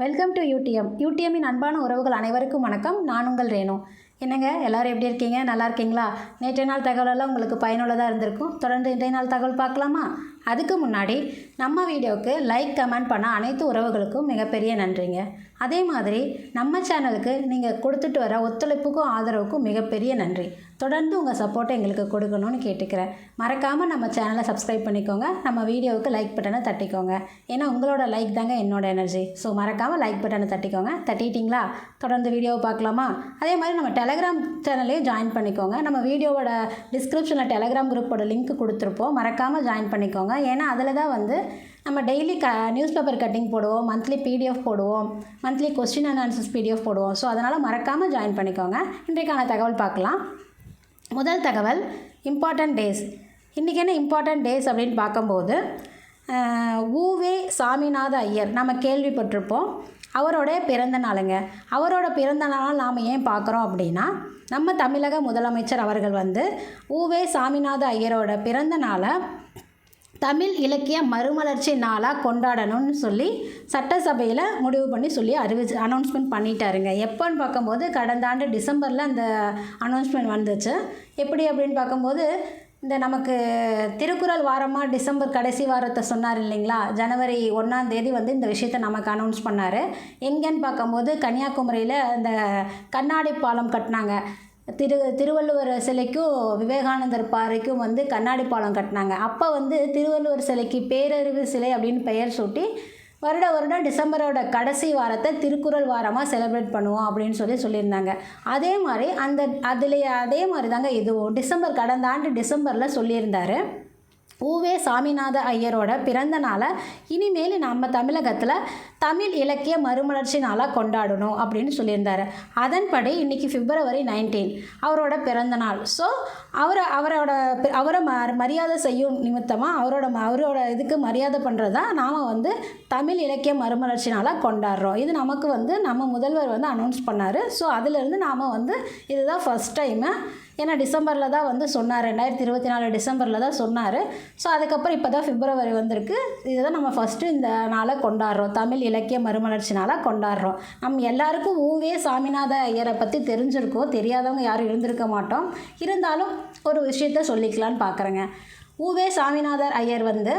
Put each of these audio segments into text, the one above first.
Welcome to UTM. யூடிஎம்மின் அன்பான உறவுகள் அனைவருக்கும் வணக்கம். நான் உங்கள் ரேணு. என்னங்க எல்லோரும் எப்படி இருக்கீங்க? நல்லா இருக்கீங்களா? நேற்றைய நாள் தகவலெல்லாம் உங்களுக்கு பயனுள்ளதாக இருந்திருக்கும். தொடர்ந்து இன்றைய நாள் தகவல் பார்க்கலாமா? அதுக்கு முன்னாடி நம்ம வீடியோவுக்கு லைக் கமெண்ட் பண்ண அனைத்து உறவுகளுக்கும் மிகப்பெரிய நன்றிங்க. அதே மாதிரி நம்ம சேனலுக்கு நீங்கள் கொடுத்துட்டு வர ஒத்துழைப்புக்கும் ஆதரவுக்கும் மிகப்பெரிய நன்றி. தொடர்ந்து உங்கள் சப்போர்ட்டை எங்களுக்கு கொடுக்கணும்னு கேட்டுக்கிறேன். மறக்காமல் நம்ம சேனலை சப்ஸ்கிரைப் பண்ணிக்கோங்க. நம்ம வீடியோவுக்கு லைக் பட்டனை தட்டிக்கோங்க. ஏன்னா உங்களோட லைக் தாங்க என்னோட எனர்ஜி. ஸோ மறக்காமல் லைக் பட்டனை தட்டிக்கோங்க. தட்டிட்டிங்களா? தொடர்ந்து வீடியோவை பார்க்கலாமா? அதே மாதிரி நம்ம டெலகிராம் சேனல்லையும் ஜாயின் பண்ணிக்கோங்க. நம்ம வீடியோவோட டிஸ்கிரிப்ஷனில் டெலகிராம் குரூப்போட லிங்க் கொடுத்துருப்போம். மறக்காமல் ஜாயின் பண்ணிக்கோங்க. ஏன்னா அதில் தான் வந்து நம்ம டெய்லி நியூஸ் பேப்பர் கட்டிங் போடுவோம், மந்த்லி பிடிஎஃப் போடுவோம், monthly question and answers PDF போடுவோம். ஸோ அதனால் மறக்காமல் ஜாயின் பண்ணிக்கோங்க. இன்றைக்கான தகவல் பார்க்கலாம். முதல் தகவல், இம்பார்ட்டண்ட் டேஸ். இன்றைக்கி என்ன இம்பார்ட்டண்ட் டேஸ் அப்படின்னு பார்க்கும்போது ஊவே சாமிநாத ஐயர் நம்ம கேள்விப்பட்டிருப்போம். அவரோட பிறந்த நாளுங்க. அவரோட பிறந்த நாள் நாம் ஏன் பார்க்குறோம் அப்படின்னா, நம்ம தமிழக முதலமைச்சர் அவர்கள் வந்து ஊவே சாமிநாத ஐயரோட பிறந்த நாளை தமிழ் இலக்கிய மறுமலர்ச்சி நாளாக கொண்டாடணும்னு சொல்லி சட்டசபையில் முடிவு பண்ணி அனௌன்ஸ்மெண்ட் பண்ணிட்டாருங்க. எப்போன்னு பார்க்கும்போது கடந்த ஆண்டு டிசம்பரில் அந்த அனௌன்ஸ்மெண்ட் வந்துச்சு. எப்படி அப்படின்னு பார்க்கும்போது, இந்த நமக்கு திருக்குறள் வாரமாக டிசம்பர் கடைசி வாரத்தை சொன்னார் இல்லைங்களா? ஜனவரி 1ஆம் தேதி வந்து இந்த விஷயத்தை நமக்கு அனௌன்ஸ் பண்ணார். எங்கேன்னு பார்க்கும்போது கன்னியாகுமரியில் இந்த கண்ணாடி பாலம் கட்டினாங்க. திருவள்ளுவர் சிலைக்கும் விவேகானந்தர் பாறைக்கும் வந்து கண்ணாடி பாலம் கட்டினாங்க. அப்போ வந்து திருவள்ளுவர் சிலைக்கு பேரறிவு சிலை அப்படின்னு பெயர் சூட்டி வருடம் டிசம்பரோட கடைசி வாரத்தை திருக்குறள் வாரமாக செலிப்ரேட் பண்ணுவோம் அப்படின்னு சொல்லியிருந்தாங்க. அதே மாதிரி அதே மாதிரி தாங்க இதுவும் கடந்த ஆண்டு டிசம்பரில் சொல்லியிருந்தார். ஊவே சாமிநாத ஐயரோட பிறந்த நாளை இனிமேல் நம்ம தமிழகத்தில் தமிழ் இலக்கிய மறுமலர்ச்சி நாளாக கொண்டாடணும் அப்படின்னு சொல்லியிருந்தார். அதன்படி இன்றைக்கி February 19 அவரோட பிறந்த நாள். ஸோ அவரை மரியாதை செய்யும் நிமித்தமாக அவரோட இதுக்கு மரியாதை பண்ணுறது தான் நாம் வந்து தமிழ் இலக்கிய மறுமலர்ச்சி நாளாக கொண்டாடுறோம். இது நமக்கு வந்து நம்ம முதல்வர் வந்து அனௌன்ஸ் பண்ணார். ஸோ அதிலிருந்து நாம் வந்து இதுதான் ஃபஸ்ட் டைமு. ஏன்னா டிசம்பரில் தான் வந்து சொன்னார், 2024 டிசம்பரில் தான் சொன்னார். ஸோ அதுக்கப்புறம் இப்போ தான் February வந்திருக்கு. இதுதான் நம்ம ஃபஸ்ட்டு இந்த நாளை கொண்டாடுறோம், தமிழ் இலக்கிய மறுமலர்ச்சி நாளாக கொண்டாடுறோம். நம்ம எல்லாருக்கும் ஊவே சாமிநாத ஐயரை பற்றி தெரிஞ்சிருக்கோம், தெரியாதவங்க யாரும் இருந்திருக்க மாட்டோம். இருந்தாலும் ஒரு விஷயத்த சொல்லிக்கலான்னு பார்க்குறேங்க. ஊவே சாமிநாதர் ஐயர் வந்து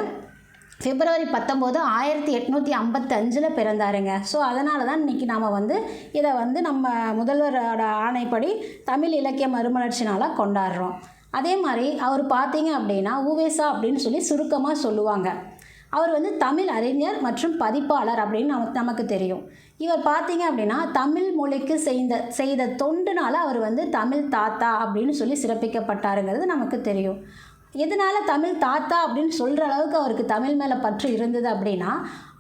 February 19, 1855 பிறந்தாருங்க. ஸோ அதனால தான் இன்றைக்கி நாம் வந்து இதை வந்து நம்ம முதல்வரோட ஆணைப்படி தமிழ் இலக்கிய மறுமலர்ச்சி நாளாக கொண்டாடுறோம். அதே மாதிரி அவர் பார்த்தீங்க அப்படின்னா ஊவேசா அப்படின்னு சொல்லி சுருக்கமாக சொல்லுவாங்க. அவர் வந்து தமிழ் அறிஞர் மற்றும் பதிப்பாளர் அப்படின்னு நமக்கு தெரியும். இவர் பார்த்தீங்க அப்படின்னா தமிழ் மொழிக்கு செய்த தொண்டுனால அவர் வந்து தமிழ் தாத்தா அப்படின்னு சொல்லி சிறப்பிக்கப்பட்டாருங்கிறது நமக்கு தெரியும். எதனால் தமிழ் தாத்தா அப்படின்னு சொல்கிற அளவுக்கு அவருக்கு தமிழ் மேலே பற்று இருந்தது அப்படின்னா,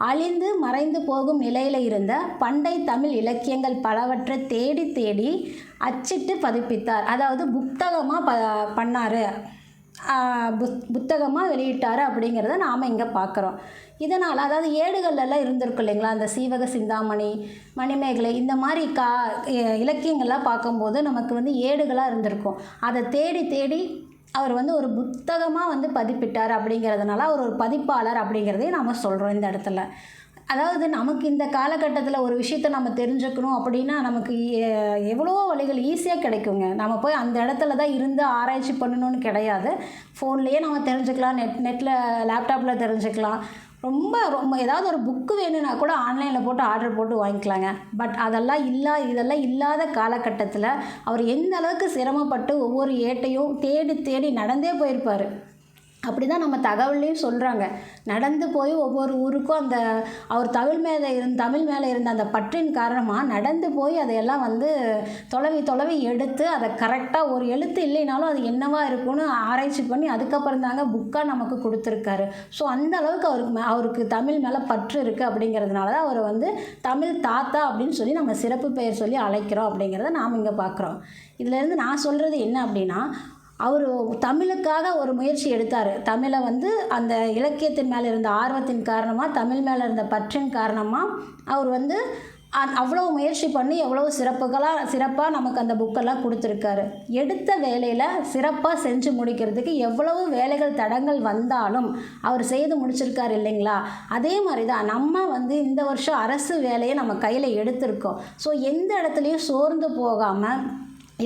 அழிந்து மறைந்து போகும் நிலையில் இருந்த பண்டை தமிழ் இலக்கியங்கள் பலவற்றை தேடி அச்சிட்டு பதிப்பித்தார். அதாவது புத்தகமாக பண்ணார், புத்தகமாக வெளியிட்டார் அப்படிங்கிறத நாம் இங்கே பார்க்குறோம். இதனால் அதாவது ஏடுகள்லாம் இருந்திருக்கும் இல்லைங்களா? அந்த சீவக சிந்தாமணி, மணிமேகலை, இந்த மாதிரி இலக்கியங்கள்லாம் பார்க்கும்போது நமக்கு வந்து ஏடுகளாக இருந்திருக்கும். அதை தேடி அவர் வந்து ஒரு புத்தகமாக வந்து பதிப்பிட்டார். அப்படிங்கிறதுனால அவர் ஒரு பதிப்பாளர் அப்படிங்கிறதையும் நம்ம சொல்கிறோம் இந்த இடத்துல. அதாவது நமக்கு இந்த காலகட்டத்தில் ஒரு விஷயத்தை நம்ம தெரிஞ்சுக்கணும் அப்படின்னா நமக்கு எவ்வளவோ வழிகள் ஈஸியாக கிடைக்குங்க. நம்ம போய் அந்த இடத்துல தான் இருந்து ஆராய்ச்சி பண்ணணும்னு கிடையாது. ஃபோன்லேயே நம்ம தெரிஞ்சுக்கலாம், நெட்டில் லேப்டாப்பில் தெரிஞ்சுக்கலாம். ரொம்ப ஏதாவது ஒரு புக்கு வேணும்னா கூட ஆன்லைனில் போட்டு ஆர்டர் போட்டு வாங்கிக்கலாங்க. பட் இதெல்லாம் இல்லாத காலகட்டத்தில் அவர் எந்த அளவுக்கு சிரமப்பட்டு ஒவ்வொரு ஏட்டையும் தேடி நடந்தே போயிருப்பார். அப்படி தான் நம்ம தகவல்லையும் சொல்கிறாங்க. நடந்து போய் ஒவ்வொரு ஊருக்கும் அவர் தமிழ் மேலே இருந்த அந்த பற்றின் காரணமாக நடந்து போய் அதையெல்லாம் வந்து தொலைவி எடுத்து அதை கரெக்டாக ஒரு எழுத்து இல்லைனாலும் அது என்னவா இருக்குன்னு ஆராய்ச்சி பண்ணி அதுக்கப்புறம் தாங்க புக்காக நமக்கு கொடுத்துருக்காரு. ஸோ அந்த அளவுக்கு அவருக்கு தமிழ் மேலே பற்று இருக்குது. அப்படிங்கிறதுனால தான் அவர் வந்து தமிழ் தாத்தா அப்படின்னு சொல்லி நம்ம சிறப்பு பெயர் சொல்லி அழைக்கிறோம் அப்படிங்கிறத நாம் இங்கே பார்க்குறோம். இதிலேருந்து நான் சொல்கிறது என்ன அப்படின்னா, அவர் தமிழுக்காக ஒரு முயற்சி எடுத்தார். தமிழை வந்து அந்த இலக்கியத்தின் மேலே இருந்த ஆர்வத்தின் காரணமாக, தமிழ் மேலே இருந்த பற்றின் காரணமாக அவர் வந்து அவ்வளோ முயற்சி பண்ணி எவ்வளோ சிறப்பாக நமக்கு அந்த புக்கெல்லாம் கொடுத்துருக்காரு. எடுத்த வேலையில் சிறப்பாக செஞ்சு முடிக்கிறதுக்கு எவ்வளவு வேலைகள் தடங்கள் வந்தாலும் அவர் செய்து முடிச்சிருக்காரு இல்லைங்களா? அதே மாதிரி தான் நம்ம வந்து இந்த வருஷம் அரசு வேலையை நம்ம கையில் எடுத்திருக்கோம். ஸோ எந்த இடத்துலையும் சோர்ந்து போகாமல்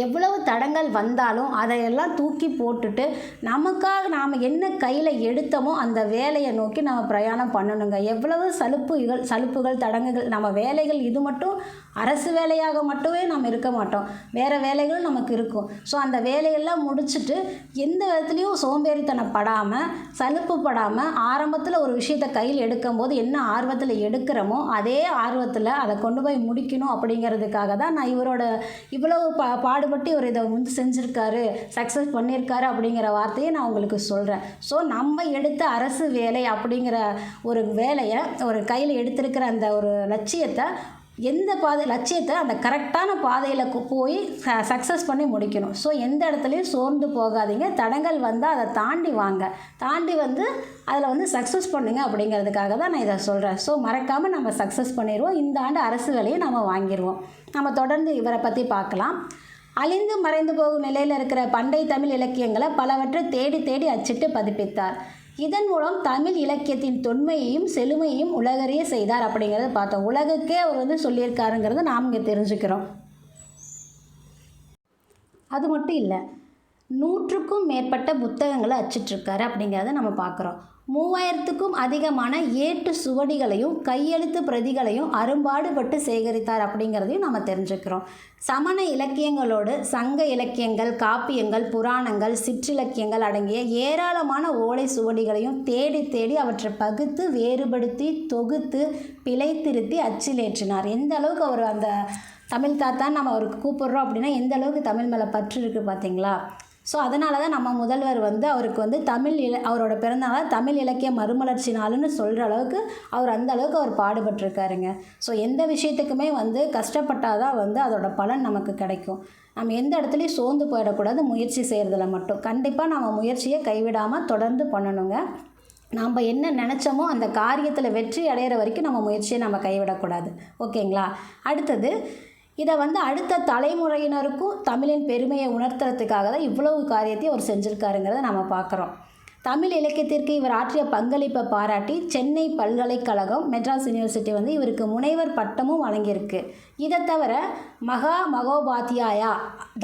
எவ்வளவு தடங்கள் வந்தாலும் அதையெல்லாம் தூக்கி போட்டுட்டு நமக்காக நாம் என்ன கையில் எடுத்தோமோ அந்த வேலையை நோக்கி நம்ம பிரயாணம் பண்ணணுங்க. எவ்வளவு சலுப்புகள் தடங்குகள் நம்ம வேலைகள் இது மட்டும் அரசு வேலையாக மட்டுமே நம்ம இருக்க மாட்டோம், வேறு வேலைகளும் நமக்கு இருக்கும். ஸோ அந்த வேலையெல்லாம் முடிச்சுட்டு எந்த விதத்துலேயும் சோம்பேறித்தனப்படாமல் சலுப்பு படாமல் ஆரம்பத்தில் ஒரு விஷயத்தை கையில் எடுக்கும்போது என்ன ஆர்வத்தில் எடுக்கிறோமோ அதே ஆர்வத்தில் அதை கொண்டு போய் முடிக்கணும் அப்படிங்கிறதுக்காக தான் நான் இவ்வளவு பாடுபட்டு இவர் இதை வந்து செஞ்சுருக்காரு, சக்ஸஸ் பண்ணியிருக்காரு அப்படிங்கிற வார்த்தையை நான் உங்களுக்கு சொல்கிறேன். ஸோ நம்ம எடுத்த அரசு வேலை அப்படிங்கிற ஒரு வேலையை ஒரு கையில் எடுத்திருக்கிற அந்த ஒரு லட்சியத்தை லட்சியத்தை அந்த கரெக்டான பாதையில் போய் சக்ஸஸ் பண்ணி முடிக்கணும். ஸோ எந்த இடத்துலையும் சோர்ந்து போகாதீங்க. தடங்கள் வந்தால் அதை தாண்டி வந்து அதில் வந்து சக்ஸஸ் பண்ணுங்க அப்படிங்கிறதுக்காக தான் நான் இதை சொல்கிறேன். ஸோ மறக்காமல் நம்ம சக்ஸஸ் பண்ணிடுவோம். இந்த ஆண்டு அரசு வேலையை நம்ம வாங்கிடுவோம். நம்ம தொடர்ந்து இவரை பற்றி பார்க்கலாம். அழிந்து மறைந்து போகும் நிலையில் இருக்கிற பண்டை தமிழ் இலக்கியங்களை பலவற்றை தேடி தேடி அச்சிட்டு பதிப்பித்தார். இதன் மூலம் தமிழ் இலக்கியத்தின் தொன்மையையும் செழுமையையும் உலகறிய செய்தார் அப்படிங்கிறத பார்த்தோம். உலகுக்கே அவர் வந்து சொல்லியிருக்காருங்கிறத நாம் இங்கே தெரிஞ்சுக்கிறோம். அது மட்டும் இல்லை, 100க்கும் மேற்பட்ட புத்தகங்களை அச்சிட்ருக்காரு அப்படிங்கிறத நம்ம பார்க்குறோம். 3000க்கும் அதிகமான ஏட்டு சுவடிகளையும் கையெழுத்து பிரதிகளையும் அரும்பாடுபட்டு சேகரித்தார் அப்படிங்கிறதையும் நம்ம தெரிஞ்சுக்கிறோம். சமண இலக்கியங்களோடு சங்க இலக்கியங்கள், காப்பியங்கள், புராணங்கள், சிற்றிலக்கியங்கள் அடங்கிய ஏராளமான ஓலை சுவடிகளையும் தேடி தேடி அவற்றை பகுத்து வேறுபடுத்தி தொகுத்து பிழை திருத்தி அச்சிலேற்றினார். எந்த அளவுக்கு அவர் அந்த தமிழ் தாத்தான் நம்ம அவருக்கு கூப்பிட்றோம் அப்படின்னா எந்த அளவுக்கு தமிழ் மேலே பற்று இருக்குது பார்த்தீங்களா? ஸோ அதனால தான் நம்ம முதல்வர் வந்து அவருக்கு வந்து அவரோட பிறந்தநாள் தமிழ் இலக்கிய மறுமலர்ச்சி நாளுன்னு சொல்கிற அளவுக்கு அந்த அளவுக்கு அவர் பாடுபட்டிருக்காருங்க. ஸோ எந்த விஷயத்துக்குமே வந்து கஷ்டப்பட்டால் தான் வந்து அதோட பலன் நமக்கு கிடைக்கும். நம்ம எந்த இடத்துலையும் சோர்ந்து போயிடக்கூடாது. முயற்சி செய்கிறதுல மட்டும் கண்டிப்பாக நம்ம முயற்சியை கைவிடாமல் தொடர்ந்து பண்ணணுங்க. நம்ம என்ன நினச்சோமோ அந்த காரியத்தில் வெற்றி அடைகிற வரைக்கும் நம்ம முயற்சியை நம்ம கைவிடக்கூடாது. ஓகேங்களா? அடுத்தது இதை வந்து அடுத்த தலைமுறையினருக்கும் தமிழின் பெருமையை உணர்த்துறதுக்காக தான் இவ்வளவு காரியத்தையும் அவர் செஞ்சுருக்காருங்கிறத நம்ம பார்க்குறோம். தமிழ் இலக்கியத்திற்கு இவர் ஆற்றிய பங்களிப்பை பாராட்டி சென்னை பல்கலைக்கழகம் மெட்ராஸ் யூனிவர்சிட்டி வந்து இவருக்கு முனைவர் பட்டமும் வழங்கியிருக்கு. இதை தவிர மகோபாத்தியாயா,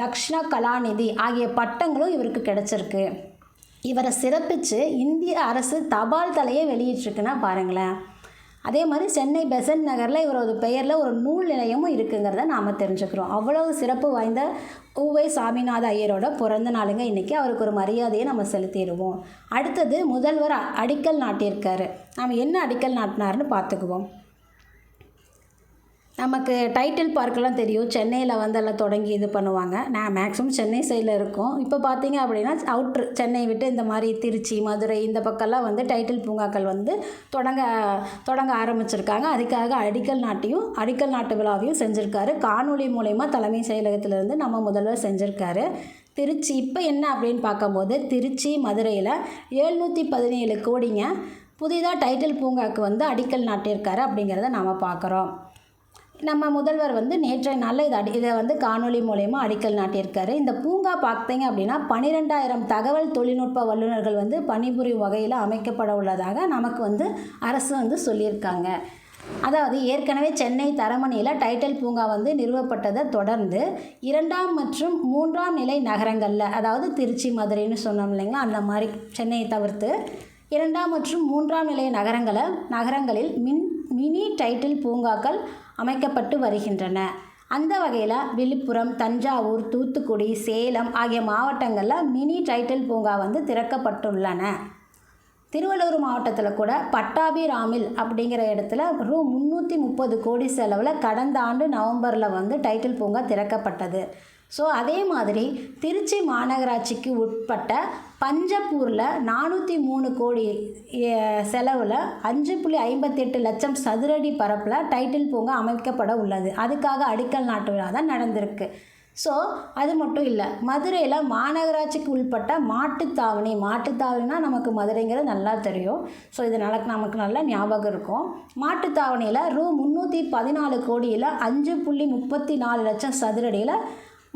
தக்ஷண கலாநிதி ஆகிய பட்டங்களும் இவருக்கு கிடச்சிருக்கு. இவரை சிறப்பித்து இந்திய அரசு தபால் தலையை வெளியிட்டிருக்குன்னா பாருங்களேன். அதே மாதிரி சென்னை பெசன்ட் நகரில் இவரோட பெயரில் ஒரு நூல் நிலையமும் இருக்குங்கிறத நாம் தெரிஞ்சுக்கிறோம். அவ்வளவு சிறப்பு வாய்ந்த உவை சாமிநாத ஐயரோட பிறந்த நாளுங்க இன்றைக்கி. அவருக்கு ஒரு மரியாதையை நம்ம செலுத்திடுவோம். அடுத்தது முதல்வர் அடிக்கல் நாட்டியிருக்காரு. நாம் என்ன அடிக்கல் நாட்டினார்னு பார்த்துக்குவோம். நமக்கு டைட்டில் பார்க்கெலாம் தெரியும். சென்னையில் வந்து எல்லாம் தொடங்கி இது பண்ணுவாங்க. நான் மேக்ஸிமம் சென்னை சைடில் இருக்கோம். இப்போ பார்த்தீங்க அப்படின்னா சென்னை விட்டு இந்த மாதிரி திருச்சி, மதுரை இந்த பக்கம்லாம் வந்து டைட்டில் பூங்காக்கள் வந்து தொடங்க ஆரம்பிச்சிருக்காங்க. அதுக்காக அடிக்கல் நாட்டு விழாவையும் செஞ்சுருக்காரு. காணொலி மூலயமா தலைமை செயலகத்திலேருந்து நம்ம முதல்வர் செஞ்சுருக்காரு. திருச்சி இப்போ என்ன அப்படின்னு பார்க்கும்போது திருச்சி, மதுரையில் 717 கோடிங்க புதிதாக டைட்டில் பூங்காவுக்கு வந்து அடிக்கல் நாட்டியிருக்காரு அப்படிங்கிறத நாம் பார்க்குறோம். நம்ம முதல்வர் வந்து நேற்றைய நாளில் இதை வந்து காணொலி மூலயமா அடிக்கல் நாட்டியிருக்காரு. இந்த பூங்கா பார்த்தீங்க அப்படின்னா 12,000 தகவல் தொழில்நுட்ப வல்லுநர்கள் வந்து பணிபுரியும் வகையில் அமைக்கப்பட உள்ளதாக நமக்கு வந்து அரசு வந்து சொல்லியிருக்காங்க. அதாவது ஏற்கனவே சென்னை தரமணியில் டைட்டில் பூங்கா வந்து நிறுவப்பட்டதை தொடர்ந்து 2ஆம் மற்றும் 3ஆம் நிலை நகரங்களில், அதாவது திருச்சி, மதுரைன்னு சொன்னோம் இல்லைங்களா, அந்த மாதிரி சென்னையை தவிர்த்து 2ஆம் மற்றும் 3ஆம் நிலை நகரங்களில் மினி டைட்டில் பூங்காக்கள் அமைக்கப்பட்டு வருகின்றன. அந்த வகையில் விழுப்புரம், தஞ்சாவூர், தூத்துக்குடி, சேலம் ஆகிய மாவட்டங்களில் மினி டைட்டில் பூங்கா வந்து திறக்கப்பட்டுள்ளன. திருவள்ளூர் மாவட்டத்தில் கூட பட்டாபிராமில் அப்படிங்கிற இடத்துல ரூ. 330 கோடி செலவில் கடந்த ஆண்டு நவம்பரில் வந்து டைட்டில் பூங்கா திறக்கப்பட்டது. ஸோ அதே மாதிரி திருச்சி மாநகராட்சிக்கு உட்பட்ட பஞ்சப்பூரில் 403 கோடி செலவில் 5.58 லட்சம் சதுரடி பரப்பில் டைட்டில் பூங்கா அமைக்கப்பட உள்ளது. அதுக்காக அடிக்கல் நாட்டு விழா தான் நடந்திருக்கு. ஸோ அது மட்டும் இல்லை, மதுரையில் மாநகராட்சிக்கு உள்பட்ட மாட்டுத்தாவணினா நமக்கு மதுரைங்கிறது நல்லா தெரியும். ஸோ இது நமக்கு நல்லா ஞாபகம் இருக்கும். மாட்டுத்தாவணியில் ரூ 314 கோடியில் 5.34 லட்சம் சதுரடியில்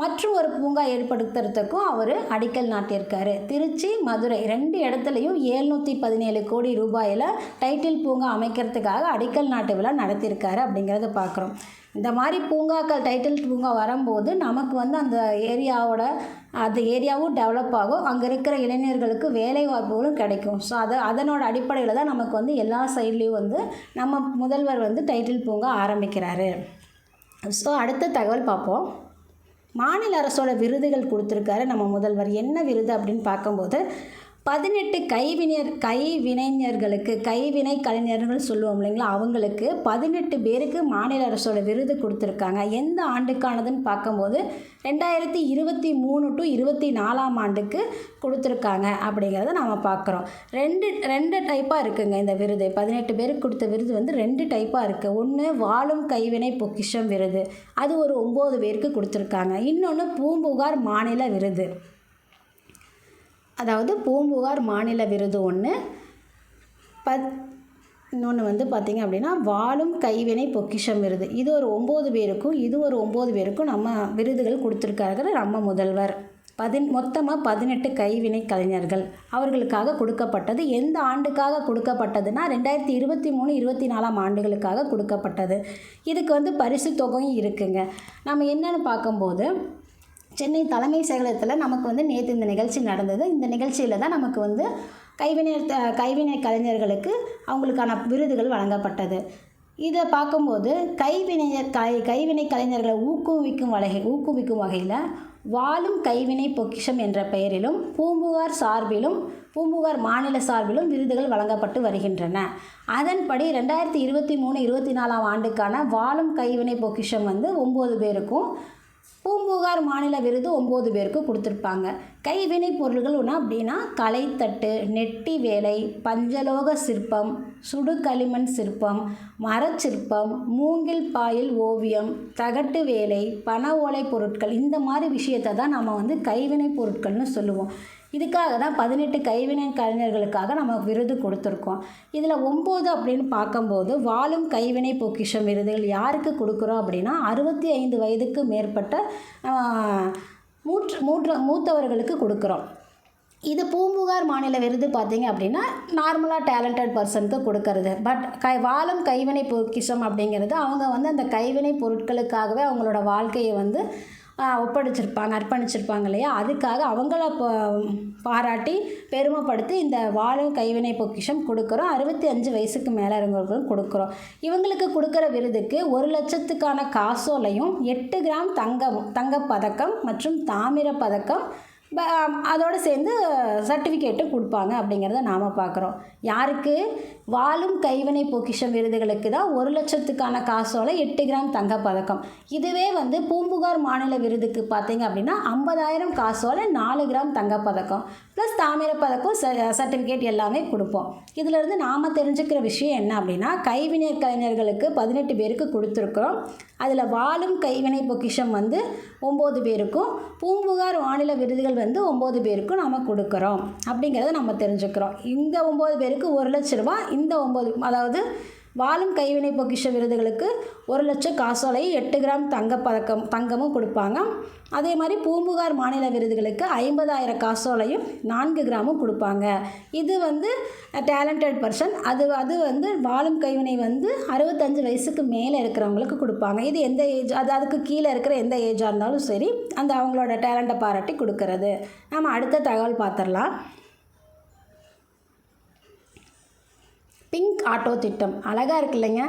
மற்றும் ஒரு பூங்கா ஏற்படுத்துறதுக்கும் அவர் அடிக்கல் நாட்டியிருக்காரு. திருச்சி, மதுரை 2 இடத்துலையும் 717 கோடி ரூபாயில் டைட்டில் பூங்கா அமைக்கிறதுக்காக அடிக்கல் நாட்டு விழா நடத்தியிருக்காரு அப்படிங்கிறத பார்க்குறோம். இந்த மாதிரி பூங்காக்கள், டைட்டில் பூங்கா வரும்போது நமக்கு அந்த அந்த ஏரியாவும் டெவலப் ஆகும், அங்கே இருக்கிற இளைஞர்களுக்கு வேலை வாய்ப்புகளும் கிடைக்கும். ஸோ அதனோட அடிப்படையில் தான் நமக்கு எல்லா சைட்லேயும் நம்ம முதல்வர் டைட்டில் பூங்கா ஆரம்பிக்கிறாரு. ஸோ அடுத்த தகவல் பார்ப்போம். மாநில அரசோட விருதுகள் கொடுத்துருக்காரு நம்ம முதல்வர். என்ன விருது அப்படின்னு பார்க்கும்போது 18 கைவினை கலைஞர்கள் சொல்லுவோம் இல்லைங்களா, அவங்களுக்கு 18 பேருக்கு மாநில அரசோட விருது கொடுத்துருக்காங்க. எந்த ஆண்டுக்கானதுன்னு பார்க்கும்போது 2023 to 24 ஆண்டுக்கு கொடுத்துருக்காங்க அப்படிங்கிறத நாம் பார்க்குறோம். ரெண்டு டைப்பாக இருக்குங்க இந்த விருது. 18 பேருக்கு கொடுத்த விருது 2 டைப்பாக இருக்குது. ஒன்று வாழும் கைவினை பொக்கிஷம் விருது, அது ஒரு 9 பேருக்கு கொடுத்துருக்காங்க. இன்னொன்று பூம்புகார் மாநில விருது, அதாவது பூம்புகார் மாநில விருது ஒன்று. இன்னொன்று பார்த்திங்க அப்படின்னா வாழும் கைவினை பொக்கிஷம் விருது, இது ஒரு 9 பேருக்கும் நம்ம விருதுகள் கொடுத்துருக்காரு நம்ம முதல்வர். மொத்தமாக 18 கைவினை கலைஞர்கள் அவர்களுக்காக கொடுக்கப்பட்டது. எந்த ஆண்டுக்காக கொடுக்கப்பட்டதுன்னா 2023-24 ஆண்டுகளுக்காக கொடுக்கப்பட்டது. இதுக்கு பரிசு தொகையும் இருக்குங்க. நம்ம என்னென்னு பார்க்கும்போது சென்னை தலைமை செயலகத்தில் நமக்கு நேற்று இந்த நிகழ்ச்சி நடந்தது. இந்த நிகழ்ச்சியில் தான் நமக்கு கைவினை கலைஞர்களுக்கு அவங்களுக்கான விருதுகள் வழங்கப்பட்டது. இதை பார்க்கும்போது கைவினை கலைஞர்களை ஊக்குவிக்கும் வகையில் வாழும் கைவினை பொக்கிஷம் என்ற பெயரிலும் பூம்புகார் மாநில சார்பிலும் விருதுகள் வழங்கப்பட்டு வருகின்றன. அதன்படி 2023-24 ஆண்டுக்கான வாழும் கைவினை பொக்கிஷம் 9 பேருக்கும், பூம்புகார் மாநில விருது 9 பேருக்கு கொடுத்துருப்பாங்க. கைவினை பொருள்கள் ஒன்று அப்படின்னா கலைத்தட்டு, நெட்டி வேலை, பஞ்சலோக சிற்பம், சுடு களிமண் சிற்பம், மரச்சிற்பம், மூங்கில் பாயில் ஓவியம், தகட்டு வேலை, பனை ஓலை பொருட்கள், இந்த மாதிரி விஷயத்தை தான் நம்ம கைவினை பொருட்கள்னு சொல்லுவோம். இதுக்காக தான் 18 கைவினை கலைஞர்களுக்காக நம்ம விருது கொடுத்துருக்கோம். இதில் 9 அப்படின்னு பார்க்கும்போது வாழும் கைவினை பொக்கிஷம் விருதுகள் யாருக்கு கொடுக்குறோம் அப்படின்னா 65 வயதுக்கு மேற்பட்ட மூத்தவர்களுக்கு கொடுக்குறோம். இது பூம்புகார் மாநில விருது பார்த்திங்க அப்படின்னா நார்மலாக டேலண்டட் பர்சனுக்கு கொடுக்கறது. பட் வாழும் கைவினை பொக்கிஷம் அப்படிங்கிறது அவங்க அந்த கைவினை பொருட்களுக்காகவே அவங்களோட வாழ்க்கையை அர்ப்பணிச்சிருப்பாங்க இல்லையா, அதுக்காக அவங்கள பாராட்டி பெருமைப்படுத்தி இந்த வாழும் கைவினை பொக்கிஷம் கொடுக்குறோம். 65 வயசுக்கு மேலே இருந்தவர்களும் கொடுக்குறோம். இவங்களுக்கு கொடுக்குற விருதுக்கு 1 லட்சத்துக்கான காசோலையும் 8 கிராம் தங்கப்பதக்கம் மற்றும் தாமிர பதக்கம் அதோடு சேர்ந்து சர்டிஃபிகேட்டும் கொடுப்பாங்க அப்படிங்கிறத நாம் பார்க்குறோம். யாருக்கு? வாழும் கைவினை பொக்கிஷம் விருதுகளுக்கு தான் 1 லட்சத்துக்கான காசோலை, 8 கிராம் தங்கப்பதக்கம். இதுவே பூம்புகார் மாநில விருதுக்கு பார்த்தீங்க அப்படின்னா 50,000 காசோலை, 4 கிராம் தங்கப்பதக்கம் ப்ளஸ் தாமிர பதக்கம், சர்டிஃபிகேட் எல்லாமே கொடுப்போம். இதிலிருந்து நாம் தெரிஞ்சுக்கிற விஷயம் என்ன அப்படின்னா கைவினை கலைஞர்களுக்கு 18 பேருக்கு கொடுத்துருக்குறோம். அதில் வாழும் கைவினை பொக்கிஷம் 9 பேருக்கும், பூம்புகார் மாநில விருதுகள் 9 பேருக்கும் நாம் கொடுக்குறோம் அப்படிங்கிறத நம்ம தெரிஞ்சுக்கிறோம். இந்த 9 பேருக்கு 1 லட்ச ரூபா, இந்த 9 அதாவது வாழும் கைவினை பொக்கிஷ விருதுகளுக்கு 1 லட்சம் காசோலையும் 8 கிராம் தங்கமும் கொடுப்பாங்க. அதே மாதிரி பூம்புகார் மாநில விருதுகளுக்கு 50,000 காசோலையும் 4 கிராமும் கொடுப்பாங்க. இது டேலண்டட் பர்சன். அது வாழும் கைவினை 65 வயசுக்கு மேலே இருக்கிறவங்களுக்கு கொடுப்பாங்க. இது எந்த ஏஜ், அதுக்கு கீழே இருக்கிற எந்த ஏஜாக இருந்தாலும் சரி, அந்த அவங்களோட டேலண்ட்டை பாராட்டி கொடுக்கறது. நம்ம அடுத்த தகவல் பார்த்துடலாம். பிங்க் ஆட்டோ திட்டம் அழகாக இருக்கு இல்லைங்க.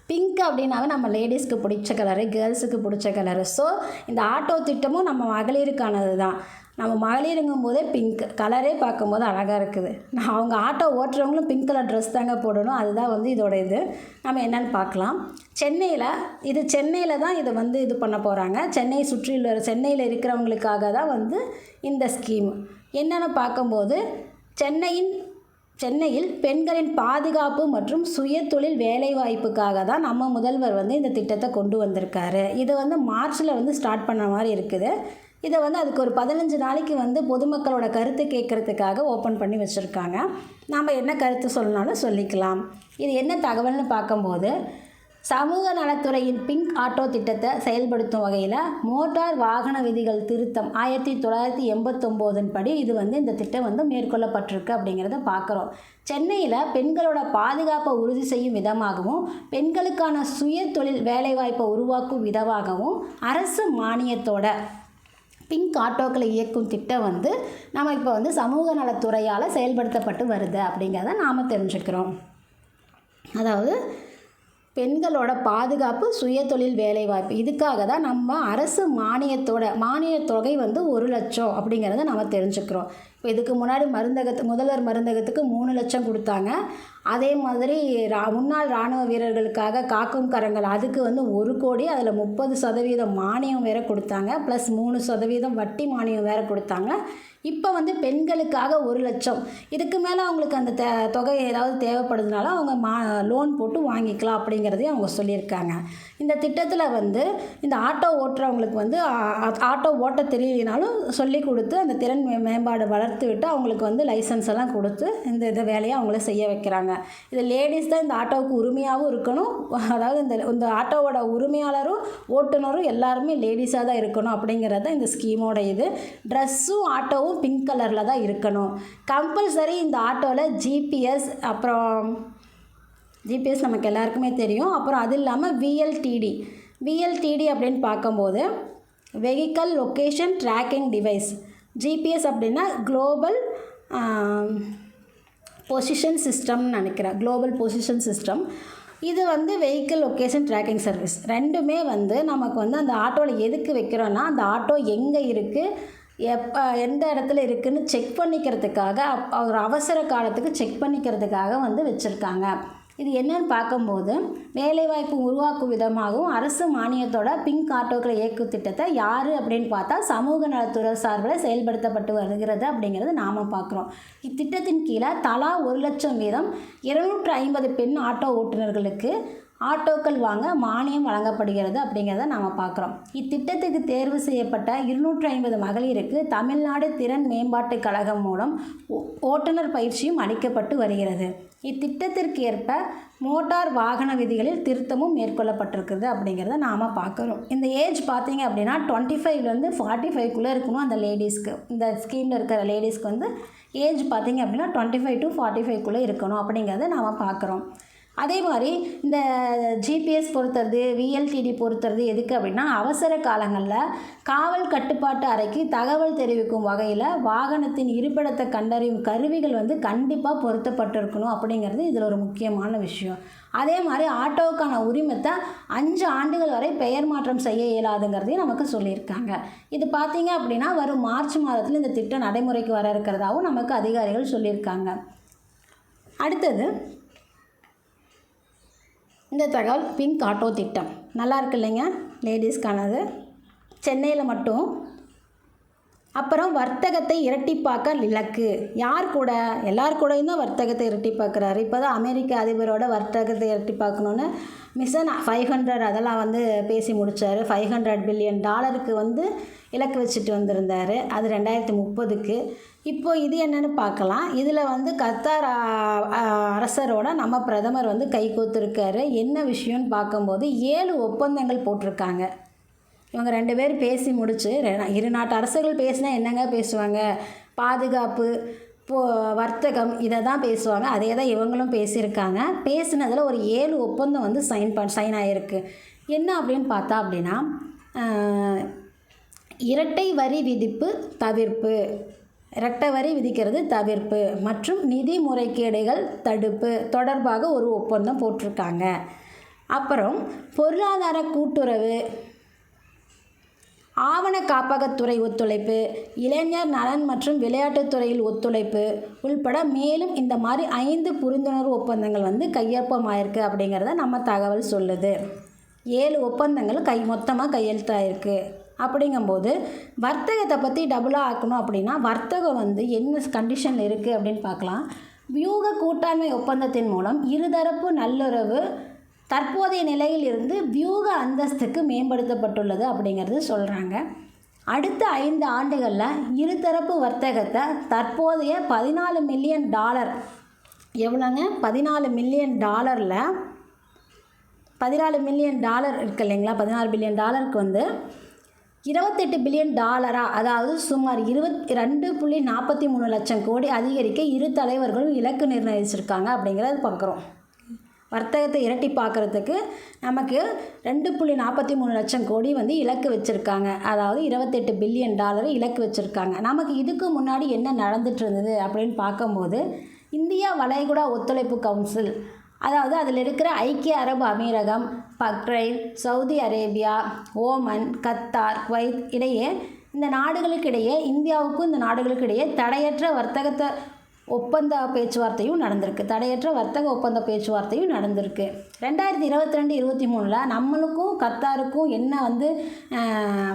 பிங்க் அப்படின்னாவே நம்ம லேடிஸ்க்கு பிடிச்ச கலரு, கேர்ள்ஸுக்கு பிடிச்ச கலரு. ஸோ இந்த ஆட்டோ திட்டமும் நம்ம மகளிருக்கானது தான். நம்ம மகளிருங்கும் போதே பிங்க் கலரே பார்க்கும்போது அழகாக இருக்குது. அவங்க ஆட்டோ ஓட்டுறவங்களும் பிங்க் கலர் ட்ரெஸ் தாங்க போடணும். அதுதான் இதோட இது. நம்ம என்னென்னு பார்க்கலாம். சென்னையில் தான் இதை இது பண்ண போகிறாங்க. சென்னையில் இருக்கிறவங்களுக்காக தான் இந்த ஸ்கீம். என்னென்னு பார்க்கும்போது சென்னையின் சென்னையில் பெண்களின் பாதுகாப்பு மற்றும் சுயதொழில் வேலைவாய்ப்புக்காக தான் நம்ம முதல்வர் வந்து இந்த திட்டத்தை கொண்டு வந்திருக்காரு. இதை வந்து மார்ச்சில் வந்து ஸ்டார்ட் பண்ண மாதிரி இருக்குது. இதை வந்து அதுக்கு ஒரு 15 நாளைக்கு வந்து பொதுமக்களோட கருத்து கேட்குறதுக்காக ஓப்பன் பண்ணி வச்சுருக்காங்க. நாம் என்ன கருத்து சொல்லணும்னாலும் சொல்லிக்கலாம். இது என்ன தகவல்னு பார்க்கும்போது, சமூக நலத்துறையின் பிங்க் ஆட்டோ திட்டத்தை செயல்படுத்தும் வகையில் மோட்டார் வாகன விதிகள் திருத்தம் 1989 படி இது வந்து இந்த திட்டம் வந்து மேற்கொள்ளப்பட்டிருக்கு அப்படிங்கிறத பார்க்குறோம். சென்னையில் பெண்களோட பாதுகாப்பை உறுதி செய்யும் விதமாகவும் பெண்களுக்கான சுய தொழில் வேலைவாய்ப்பை உருவாக்கும் விதமாகவும் அரசு மானியத்தோட பிங்க் ஆட்டோக்களை இயக்கும் திட்டம் வந்து நம்ம இப்போ வந்து சமூக நலத்துறையால் செயல்படுத்தப்பட்டு வருது அப்படிங்கிறத நாம் தெரிஞ்சுக்கிறோம். அதாவது பெண்களோட பாதுகாப்பு சுயதொழில் வேலைவாய்ப்பு இதுக்காக தான் நம்ம அரசு மானியத் தொகை வந்து 1 லட்சம் அப்படிங்கிறத நம்ம தெரிஞ்சுக்கிறோம். இப்போ இதுக்கு முன்னாடி முதல்வர் மருந்தகத்துக்கு 3 லட்சம் கொடுத்தாங்க. அதே மாதிரி முன்னாள் இராணுவ வீரர்களுக்காக காக்கும் கரங்கள் அதுக்கு வந்து 1 கோடி, அதில் 30% மானியம் வேறு கொடுத்தாங்க, ப்ளஸ் 3% வட்டி மானியம் வேறு கொடுத்தாங்க. இப்போ வந்து பெண்களுக்காக 1 லட்சம், இதுக்கு மேலே அவங்களுக்கு அந்த தொகை ஏதாவது தேவைப்படுறதுனால அவங்க லோன் போட்டு வாங்கிக்கலாம் அப்படிங்கிறதையும் அவங்க சொல்லியிருக்காங்க. இந்த திட்டத்தில் வந்து இந்த ஆட்டோ ஓட்டுறவங்களுக்கு வந்து ஆட்டோ ஓட்ட தெரியலனாலும் சொல்லி கொடுத்து அந்த திறன் மேம்பாடு வளர்த்து விட்டு அவங்களுக்கு வந்து லைசன்ஸ் எல்லாம் கொடுத்து இந்த வேலையை அவங்கள செய்ய வைக்கிறாங்க. இது லேடிஸ் தான் இந்த ஆட்டோவுக்கு உரிமையாகவும் இருக்கணும், அதாவது இந்த ஆட்டோவோட உரிமையாளரும் ஓட்டுநரும் எல்லாருமே லேடிஸாக தான் இருக்கணும் அப்படிங்கிறது இந்த ஸ்கீமோட இது. ட்ரெஸ்ஸும் ஆட்டோவும் பிங்க் கலரில் தான் இருக்கணும். கம்பல்சரி இந்த ஆட்டோவில் ஜிபிஎஸ், அப்புறம் ஜிபிஎஸ் நமக்கு எல்லாருக்குமே தெரியும். அப்புறம் அது இல்லாமல் விஎல்டிடி அப்படின்னு பார்க்கும்போது vehicle location tracking device. GPS அப்படின்னா குளோபல் பொசிஷன் சிஸ்டம்னு நினைக்கிறேன், குளோபல் பொசிஷன் சிஸ்டம். இது வந்து வெஹிக்கிள் லொக்கேஷன் ட்ராக்கிங் சர்வீஸ். ரெண்டுமே வந்து நமக்கு வந்து அந்த ஆட்டோவில் எதுக்கு வைக்கிறோன்னா, அந்த ஆட்டோ எங்கே இருக்குது, எந்த இடத்துல இருக்குதுன்னு செக் பண்ணிக்கிறதுக்காக, ஒரு அவசர காலத்துக்கு செக் பண்ணிக்கிறதுக்காக வந்து வச்சுருக்காங்க. இது என்னன்னு பார்க்கும்போது வேலைவாய்ப்பு உருவாக்கும் விதமாகவும் அரசு மானியத்தோட பிங்க் ஆட்டோக்களை இயக்கும் திட்டத்தை யார் அப்படின்னு பார்த்தா சமூக நலத்துறை சார்பில் செயல்படுத்தப்பட்டு வருகிறது அப்படிங்கிறது நாம் பார்க்குறோம். இத்திட்டத்தின் கீழே தலா 1 லட்சம் வீதம் 250 பெண் ஆட்டோ ஓட்டுநர்களுக்கு ஆட்டோக்கள் வாங்க மானியம் வழங்கப்படுகிறது அப்படிங்கிறத நாம் பார்க்குறோம். இத்திட்டத்துக்கு தேர்வு செய்யப்பட்ட 250 மகளிருக்கு தமிழ்நாடு திறன் மேம்பாட்டுக் கழகம் மூலம் ஓட்டுநர் பயிற்சியும் அளிக்கப்பட்டு வருகிறது. இத்திட்டத்திற்கு ஏற்ப மோட்டார் வாகன விதிகளில் திருத்தமும் மேற்கொள்ளப்பட்டிருக்குது அப்படிங்கிறத நாம் பார்க்குறோம். இந்த ஏஜ் பார்த்திங்க அப்படின்னா 25லேருந்து 45க்குள்ளே இருக்கணும் அந்த லேடிஸ்க்கு. இந்த ஸ்கீமில் இருக்கிற லேடிஸ்க்கு வந்து ஏஜ் பார்த்திங்க அப்படின்னா 25 to 45க்குள்ளே இருக்கணும் அப்படிங்கிறத நாம் பார்க்குறோம். அதே மாதிரி இந்த ஜிபிஎஸ் பொறுத்துறது, விஎல்டிடி பொறுத்துறது எதுக்கு அப்படின்னா, அவசர காலங்களில் காவல் கட்டுப்பாட்டு அறைக்கு தகவல் தெரிவிக்கும் வகையில் வாகனத்தின் இருப்பிடத்தை கண்டறியும் கருவிகள் வந்து கண்டிப்பாக பொருத்தப்பட்டிருக்கணும் அப்படிங்கிறது இதில் ஒரு முக்கியமான விஷயம். அதே மாதிரி ஆட்டோவுக்கான உரிமத்தை 5 ஆண்டுகள் வரை பெயர் மாற்றம் செய்ய இயலாதுங்கிறதையும் நமக்கு சொல்லியிருக்காங்க. இது பார்த்திங்க அப்படின்னா வரும் மார்ச் மாதத்தில் இந்த திட்டம் நடைமுறைக்கு வர இருக்கிறதாகவும் நமக்கு அதிகாரிகள் சொல்லியிருக்காங்க. அடுத்தது இந்த தகவல் பிங்க் ஆட்டோ திட்டம் நல்லா இருக்கு இல்லைங்க, லேடிஸ்க்கானது, சென்னையில் மட்டும். அப்புறம் வர்த்தகத்தை இரட்டிப்பாக்க இலக்கு. யார் கூட? எல்லார் கூடயும் தான் வர்த்தகத்தை இரட்டிப்பாக்குறாரு. இப்போ தான் அமெரிக்க அதிபரோட வர்த்தகத்தை இரட்டிப்பாக்கணுன்னு மிஷன் 500 அதெல்லாம் வந்து பேசி முடித்தார். $500 பில்லியன் வந்து இலக்கு வச்சுட்டு வந்திருந்தார். அது 2030க்கு. இப்போது இது என்னென்னு பார்க்கலாம். இதில் வந்து கத்தார் அரசரோட நம்ம பிரதமர் வந்து கை கோத்துருக்காரு. என்ன விஷயம்னு பார்க்கும்போது 7 ஒப்பந்தங்கள் போட்டிருக்காங்க. இவங்க 2 பேர் பேசி முடிச்சு, இரு நாட்டு அரசர்கள் பேசினா என்னங்க பேசுவாங்க, பாதுகாப்பு, வர்த்தகம் இதை தான் பேசுவாங்க. அதே தான் இவங்களும் பேசியிருக்காங்க. பேசினதில் ஒரு 7 ஒப்பந்தம் வந்து சைன் ஆகிருக்கு. என்ன அப்படின்னு பார்த்தா அப்படின்னா, இரட்டை வரி விதிப்பு தவிர்ப்பு, இரட்டை வரி விதிக்கிறது தவிர்ப்பு மற்றும் நிதி முறைகேடுகள் தடுப்பு தொடர்பாக ஒரு ஒப்பந்தம் போட்டிருக்காங்க. அப்புறம் பொருளாதார கூட்டுறவு, ஆவண காப்பகத்துறை ஒத்துழைப்பு, இளைஞர் நலன் மற்றும் விளையாட்டுத்துறையில் ஒத்துழைப்பு உள்பட மேலும் இந்த மாதிரி 5 புரிந்துணர்வு ஒப்பந்தங்கள் வந்து கையொப்பமாயிருக்கு அப்படிங்கிறத நம்ம தகவல் சொல்லுது. 7 ஒப்பந்தங்கள் மொத்தமாக கையெழுத்தாயிருக்கு. அப்படிங்கும்போது வர்த்தகத்தை பற்றி டபுளாக ஆக்கணும் அப்படின்னா வர்த்தகம் வந்து என்ன கண்டிஷனில் இருக்குது அப்படின்னு பார்க்கலாம். வியூக கூட்டாண்மை ஒப்பந்தத்தின் மூலம் இருதரப்பு நல்லுறவு தற்போதைய நிலையில் இருந்து வியூக அந்தஸ்துக்கு மேம்படுத்தப்பட்டுள்ளது அப்படிங்கிறது சொல்கிறாங்க. அடுத்த 5 ஆண்டுகளில் இருதரப்பு வர்த்தகத்தை தற்போதைய $14 மில்லியன் எவ்வளோங்க, $14 மில்லியன் $14 மில்லியன் இருக்கு இல்லைங்களா, $14 பில்லியன் வந்து $28 பில்லியன், அதாவது சுமார் 22.43 லட்சம் கோடி அதிகரிக்க இரு தலைவர்களும் இலக்கு நிர்ணயிச்சிருக்காங்க அப்படிங்கிறத பார்க்குறோம். வர்த்தகத்தை இரட்டி பார்க்குறதுக்கு நமக்கு 2.43 லட்சம் கோடி வந்து இலக்கு வச்சுருக்காங்க. அதாவது $28 பில்லியன் இலக்கு வச்சுருக்காங்க. நமக்கு இதுக்கு முன்னாடி என்ன நடந்துட்டு இருந்தது அப்படின்னு பார்க்கும்போது, இந்தியா வளைகுடா ஒத்துழைப்பு கவுன்சில், அதாவது அதில் இருக்கிற ஐக்கிய அரபு அமீரகம், Bahrain, Saudi Arabia, Oman, Qatar, Kuwait இடையே, இந்த நாடுகளுக்கிடையே, இந்தியாவுக்கும் இந்த நாடுகளுக்கிடையே தடையற்ற வர்த்தக ஒப்பந்த பேச்சுவார்த்தையும் நடந்திருக்கு. 2022-23 நம்மளுக்கும் கத்தாருக்கும் என்ன வந்து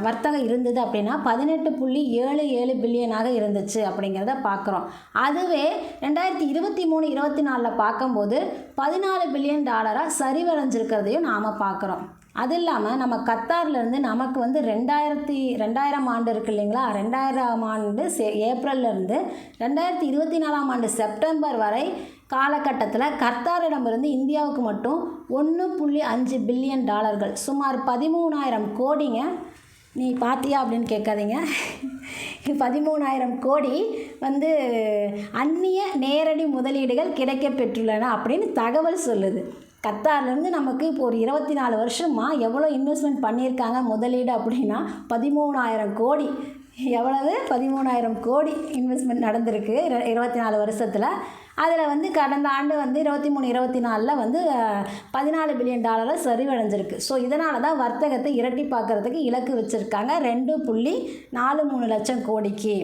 வர்த்தகம் இருந்தது அப்படின்னா 18.77 பில்லியனாக இருந்துச்சு அப்படிங்கிறத பார்க்குறோம். அதுவே 2023-24 பார்க்கும்போது $14 பில்லியன் சரிவடைஞ்சிருக்கிறதையும் நாம் பார்க்குறோம். அது இல்லாமல் நம்ம கத்தார்லேருந்து நமக்கு வந்து 2000 ஆண்டு இருக்குது இல்லைங்களா, 2000 ஆண்டு ஏப்ரல்லேருந்து 2024 ஆண்டு செப்டம்பர் வரை காலகட்டத்தில் கத்தாரிடமிருந்து இந்தியாவுக்கு மட்டும் $1.5 பில்லியன், சுமார் 13,000 கோடிங்க. நீ பார்த்தியா அப்படின்னு கேட்காதீங்க. 13,000 கோடி வந்து அந்நிய நேரடி முதலீடுகள் கிடைக்க பெற்றுள்ளன அப்படின்னு தகவல் சொல்லுது. கத்தார்லேருந்து நமக்கு இப்போ ஒரு 24 வருஷமாக எவ்வளோ இன்வெஸ்ட்மெண்ட் பண்ணியிருக்காங்க முதலீடு அப்படின்னா 13,000 கோடி. எவ்வளவு? 13,000 கோடி இன்வெஸ்ட்மெண்ட் நடந்திருக்கு 24 வருஷத்தில். அதில் வந்து கடந்த ஆண்டு வந்து 23-24 வந்து $14 பில்லியன் சரிவடைஞ்சிருக்கு. ஸோ இதனால தான் வர்த்தகத்தை இரட்டி பார்க்குறதுக்கு இலக்கு வச்சுருக்காங்க 2.43 லட்சம் கோடிக்கு.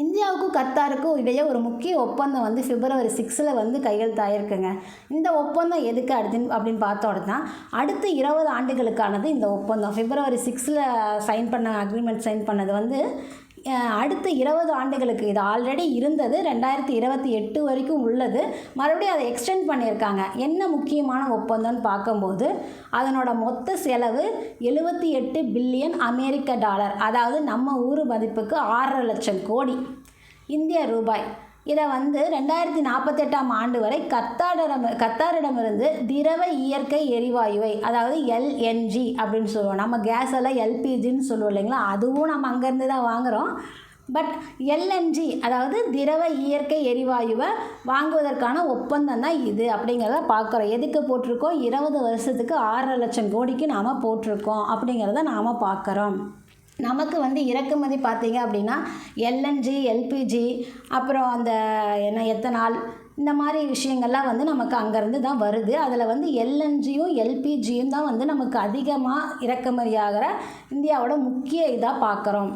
இந்தியாவுக்கும் கத்தாருக்கும் இடையே ஒரு முக்கிய ஒப்பந்தம் வந்து February 6 வந்து கையெழுத்தாயிருக்குங்க. இந்த ஒப்பந்தம் எதுக்கு அப்படின்னு பார்த்தோம்னா, அடுத்த 20 ஆண்டுகளுக்கானது இந்த ஒப்பந்தம். February 6 அக்ரிமெண்ட் சைன் பண்ணது வந்து அடுத்த 20 ஆண்டுகளுக்கு. இது ஆல்ரெடி இருந்தது, 2028 வரைக்கும் உள்ளது. மறுபடியும் அதை எக்ஸ்டெண்ட் பண்ணியிருக்காங்க. என்ன முக்கியமான ஒப்பந்தம்னு பார்க்கும்போது, அதனோட மொத்த செலவு $78 பில்லியன், அதாவது நம்ம ஊர் மதிப்புக்கு 6.5 லட்சம் கோடி இந்திய ரூபாய். இதை வந்து 2048 ஆண்டு வரை கத்தாரிடமிருந்து திரவ இயற்கை எரிவாயுவை, அதாவது LNG அப்படின்னு சொல்லுவோம். நம்ம கேஸ் எல்லாம் LPGன்னு சொல்லுவோம் இல்லைங்களா, அதுவும் நம்ம அங்கேருந்து தான் வாங்குகிறோம். பட் LNG, அதாவது திரவ இயற்கை எரிவாயுவை வாங்குவதற்கான ஒப்பந்தம் தான் இது அப்படிங்கிறத பார்க்குறோம். எதுக்கு போட்டிருக்கோம்? 20 வருஷத்துக்கு 6.5 லட்சம் கோடிக்கு நாம் போட்டிருக்கோம் அப்படிங்கிறத நாம் பார்க்குறோம். நமக்கு வந்து இறக்குமதி பார்த்திங்க அப்படின்னா LNG, LPG, அப்புறம் அந்த எத்தனால், இந்த மாதிரி விஷயங்கள்லாம் வந்து நமக்கு அங்கேருந்து தான் வருது. அதில் வந்து LNGயும் LPGயும் தான் வந்து நமக்கு அதிகமாக இறக்குமதியாகிற இந்தியாவோட முக்கிய இதாக பார்க்குறோம்.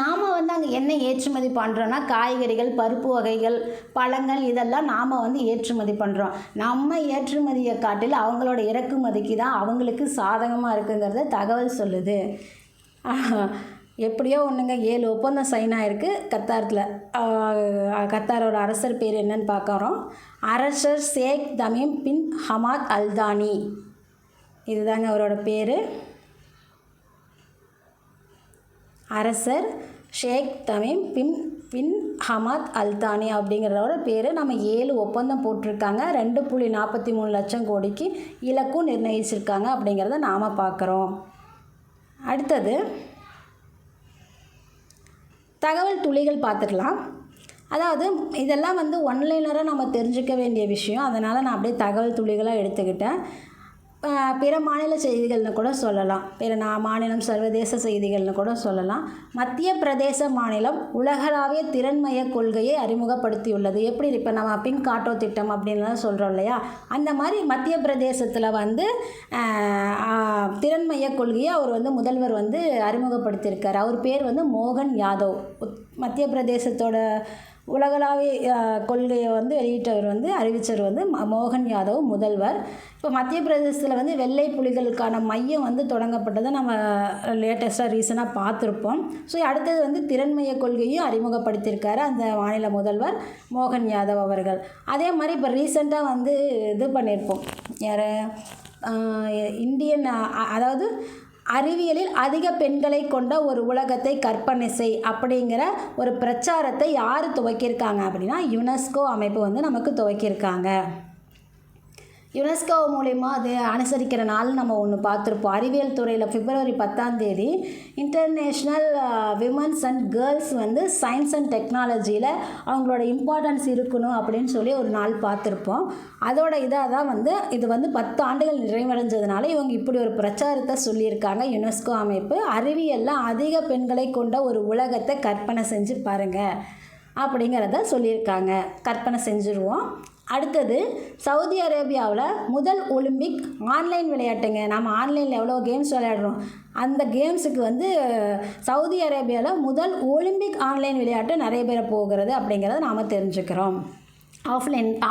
நாம் வந்து அங்கே என்ன ஏற்றுமதி பண்ணுறோன்னா, காய்கறிகள், பருப்பு வகைகள், பழங்கள், இதெல்லாம் நாம் வந்து ஏற்றுமதி பண்ணுறோம். நம்ம ஏற்றுமதியை காட்டில் அவங்களோட இறக்குமதிக்கு தான் அவங்களுக்கு சாதகமாக இருக்குங்கிறத தகவல் சொல்லுது. எப்படியோ ஒன்றுங்க, 7 ஒப்பந்தம் சைன் ஆகிருக்கு கத்தாரத்தில். கத்தாரோட அரசர் பேர் என்னன்னு பார்க்குறோம். அரசர் ஷேக் தமீம் பின் ஹமாத் அல் தானி, இதுதாங்க அவரோட பேர். அரசர் ஷேக் தமீம் பின் ஹமாத் அல் தானி அப்படிங்கிறதோட பேர். நம்ம 7 ஒப்பந்தம் போட்டிருக்காங்க. 2.43 லட்சம் கோடிக்கு இலக்கும் நிர்ணயிச்சிருக்காங்க அப்படிங்கிறத நாம் பார்க்குறோம். அடுத்தது தகவல் துளிகள் பார்த்துக்கலாம். அதாவது இதெல்லாம் வந்து ஒன்லைனராக நம்ம தெரிஞ்சுக்க வேண்டிய விஷயம். அதனால் நான் அப்படியே தகவல் துளிகளாக எடுத்துக்கிட்டேன். பிற மாநில செய்திகள்னு கூட சொல்லலாம். பிற மாநிலம் சர்வதேச செய்திகள்னு கூட சொல்லலாம். மத்திய பிரதேச மாநிலம் உலகளாவிய திறன்மய கொள்கையை அறிமுகப்படுத்தியுள்ளது. எப்படி இப்போ நம்ம பிங்க் ஆட்டோ திட்டம் அப்படின்லாம் சொல்கிறோம் இல்லையா, அந்த மாதிரி மத்திய பிரதேசத்தில் வந்து திறன்மய கொள்கையை அவர் வந்து முதல்வர் வந்து அறிமுகப்படுத்தியிருக்கார். அவர் பேர் வந்து மோகன் யாதவ். மத்திய பிரதேசத்தோட உலகளாவிய கொள்கையை வந்து வெளியிட்டவர் வந்து அறிவித்தவர் வந்து மோகன் யாதவ் முதல்வர். இப்போ மத்திய பிரதேசத்தில் வந்து வெள்ளை புலிகளுக்கான மையம் வந்து தொடங்கப்பட்டதை நம்ம லேட்டஸ்ட்டாக ரீசனாக பார்த்துருப்போம். ஸோ அடுத்தது வந்து திறன்மைய கொள்கையும் அறிமுகப்படுத்தியிருக்காரு அந்த மாநில முதல்வர் மோகன் யாதவ் அவர்கள். அதே மாதிரி இப்போ ரீசெண்டாக வந்து இது பண்ணியிருப்போம், யார் இந்தியன் அதாவது அறிவியலில் அதிக பெண்களை கொண்ட ஒரு உலகத்தை கற்பனை செய் அப்படிங்கிற ஒரு பிரச்சாரத்தை யார் துவக்கியிருக்காங்க அப்படின்னா யுனெஸ்கோ அமைப்பு வந்து நமக்கு துவக்கியிருக்காங்க. யுனெஸ்கோ மூலிமா அது அனுசரிக்கிற நாள் நம்ம ஒன்று பார்த்துருப்போம். அறிவியல் துறையில் பிப்ரவரி 10 இன்டர்நேஷ்னல் விமன்ஸ் அண்ட் கேர்ள்ஸ் வந்து சயின்ஸ் அண்ட் டெக்னாலஜியில் அவங்களோட இம்பார்ட்டன்ஸ் இருக்கணும் அப்படின்னு சொல்லி ஒரு நாள் பார்த்துருப்போம். அதோட இதாக தான் வந்து இது வந்து 10 ஆண்டுகள் நிறைவடைஞ்சதுனால இவங்க இப்படி ஒரு பிரச்சாரத்தை சொல்லியிருக்காங்க. யுனெஸ்கோ அமைப்பு அறிவியலில் அதிக பெண்களை கொண்ட ஒரு உலகத்தை கற்பனை செஞ்சு பாருங்கள் அப்படிங்கிறத சொல்லியிருக்காங்க. கற்பனை செஞ்சுருவோம். அடுத்தது சவுதி அரேபியாவில் முதல் ஒலிம்பிக் ஆன்லைன் விளையாட்டுங்க. நம்ம ஆன்லைனில் எவ்வளோ கேம்ஸ் விளையாடுறோம், அந்த கேம்ஸுக்கு வந்து சவுதி அரேபியாவில் முதல் ஒலிம்பிக் ஆன்லைன் விளையாட்டு நடைபெற போகிறது அப்படிங்கிறத நாம் தெரிஞ்சுக்கிறோம்.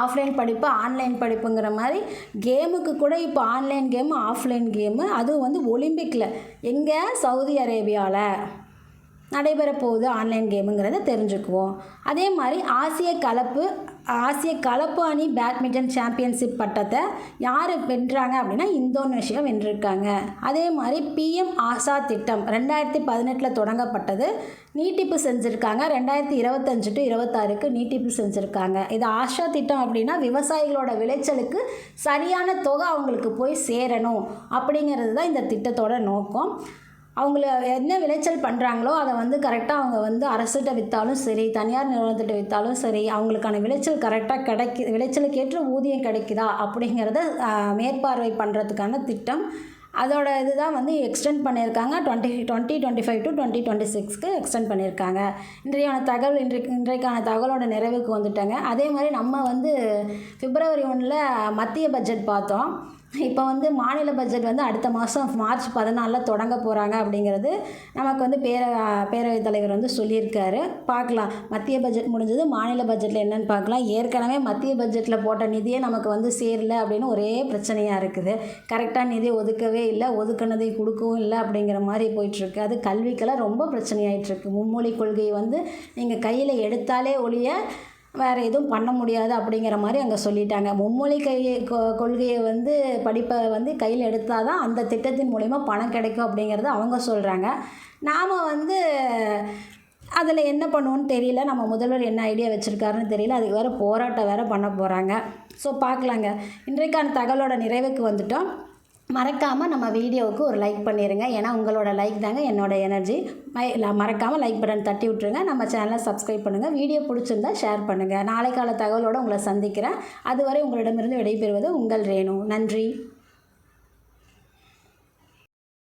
ஆஃப்லைன் படிப்பு ஆன்லைன் படிப்புங்கிற மாதிரி கேமுக்கு கூட இப்போ ஆன்லைன் கேமு ஆஃப்லைன் கேமு, அதுவும் வந்து ஒலிம்பிக்கில் எங்கே சவுதி அரேபியாவில் நடைபெற போகுது ஆன்லைன் கேமுங்கிறத தெரிஞ்சுக்குவோம். அதே மாதிரி ஆசிய கலப்பு அணி பேட்மிண்டன் சாம்பியன்ஷிப் பட்டத்தை யார் வென்றாங்க அப்படின்னா இந்தோனேஷியா வென்றிருக்காங்க. அதே மாதிரி PM ஆஷா திட்டம் 2018 தொடங்கப்பட்டது, நீட்டிப்பு செஞ்சுருக்காங்க. 2025 to 26 நீட்டிப்பு செஞ்சுருக்காங்க. இது ஆஷா திட்டம் அப்படின்னா விவசாயிகளோட விளைச்சலுக்கு சரியான தொகை அவங்களுக்கு போய் சேரணும் அப்படிங்கிறது தான் இந்த திட்டத்தோட நோக்கம். அவங்கள என்ன விளைச்சல் பண்ணுறாங்களோ அதை வந்து கரெக்டாக அவங்க வந்து அரசுகிட்ட விற்றாலும் சரி, தனியார் நிறுவனத்திட்ட விற்றாலும் சரி, அவங்களுக்கான விளைச்சல் கரெக்டாக விளைச்சலுக்கேற்ற ஊதியம் கிடைக்குதா அப்படிங்கிறத மேற்பார்வை பண்ணுறதுக்கான திட்டம். அதோட இதுதான் வந்து எக்ஸ்டெண்ட் பண்ணியிருக்காங்க. 2025 to 2026 எக்ஸ்டெண்ட் பண்ணியிருக்காங்க. இன்றைக்கான தகவலோட நிறைவுக்கு வந்துட்டாங்க. அதே மாதிரி நம்ம வந்து பிப்ரவரி 1 மத்திய பட்ஜெட் பார்த்தோம். இப்போ வந்து மாநில பட்ஜெட் வந்து அடுத்த மாதம் மார்ச் 14 தொடங்க போகிறாங்க அப்படிங்கிறது நமக்கு வந்து பேரவைத் தலைவர் வந்து சொல்லியிருக்காரு. பார்க்கலாம், மத்திய பட்ஜெட் முடிஞ்சது, மாநில பட்ஜெட்டில் என்னென்னு பார்க்கலாம். ஏற்கனவே மத்திய பட்ஜெட்டில் போட்ட நிதியே நமக்கு வந்து சேரல அப்படின்னு ஒரே பிரச்சனையாக இருக்குது. கரெக்டாக நிதி ஒதுக்கவே இல்லை, ஒதுக்கினதை கொடுக்கவும் இல்லை அப்படிங்கிற மாதிரி போயிட்டுருக்கு. அது கல்விக்கெல்லாம் ரொம்ப பிரச்சனையாயிட்டுருக்கு. மும்மொழி கொள்கையை வந்து நீங்கள் கையில் எடுத்தாலே ஒழிய வேறு எதுவும் பண்ண முடியாது அப்படிங்கிற மாதிரி அங்கே சொல்லிட்டாங்க. மும்மொழி கொள்கையை வந்து படிப்பை வந்து கையில் எடுத்தால் தான் அந்த திட்டத்தின் மூலிமா பணம் கிடைக்கும் அப்படிங்கிறத அவங்க சொல்கிறாங்க. நாம் வந்து அதில் என்ன பண்ணுவோன்னு தெரியல. நம்ம முதல்வர் என்ன ஐடியா வச்சுருக்காருன்னு தெரியல. அதுக்கு வேறு போராட்டம் வேறு பண்ண போகிறாங்க. ஸோ பார்க்கலாங்க. இன்றைக்கான தகவலோட நிறைவுக்கு வந்துட்டோம். மறக்காமல் நம்ம வீடியோவுக்கு ஒரு லைக் பண்ணிடுங்க. ஏன்னா உங்களோட லைக் தாங்க என்னோடய எனர்ஜி. மறக்காமல் லைக் பட்டன் தட்டி விட்ருங்க. நம்ம சேனலை சப்ஸ்கிரைப் பண்ணுங்கள். வீடியோ பிடிச்சிருந்தா ஷேர் பண்ணுங்கள். நாளைக்கால தகவலோடு உங்களை சந்திக்கிறேன். அதுவரை உங்களிடமிருந்து விடைபெறுவது உங்கள் ரேணு. நன்றி.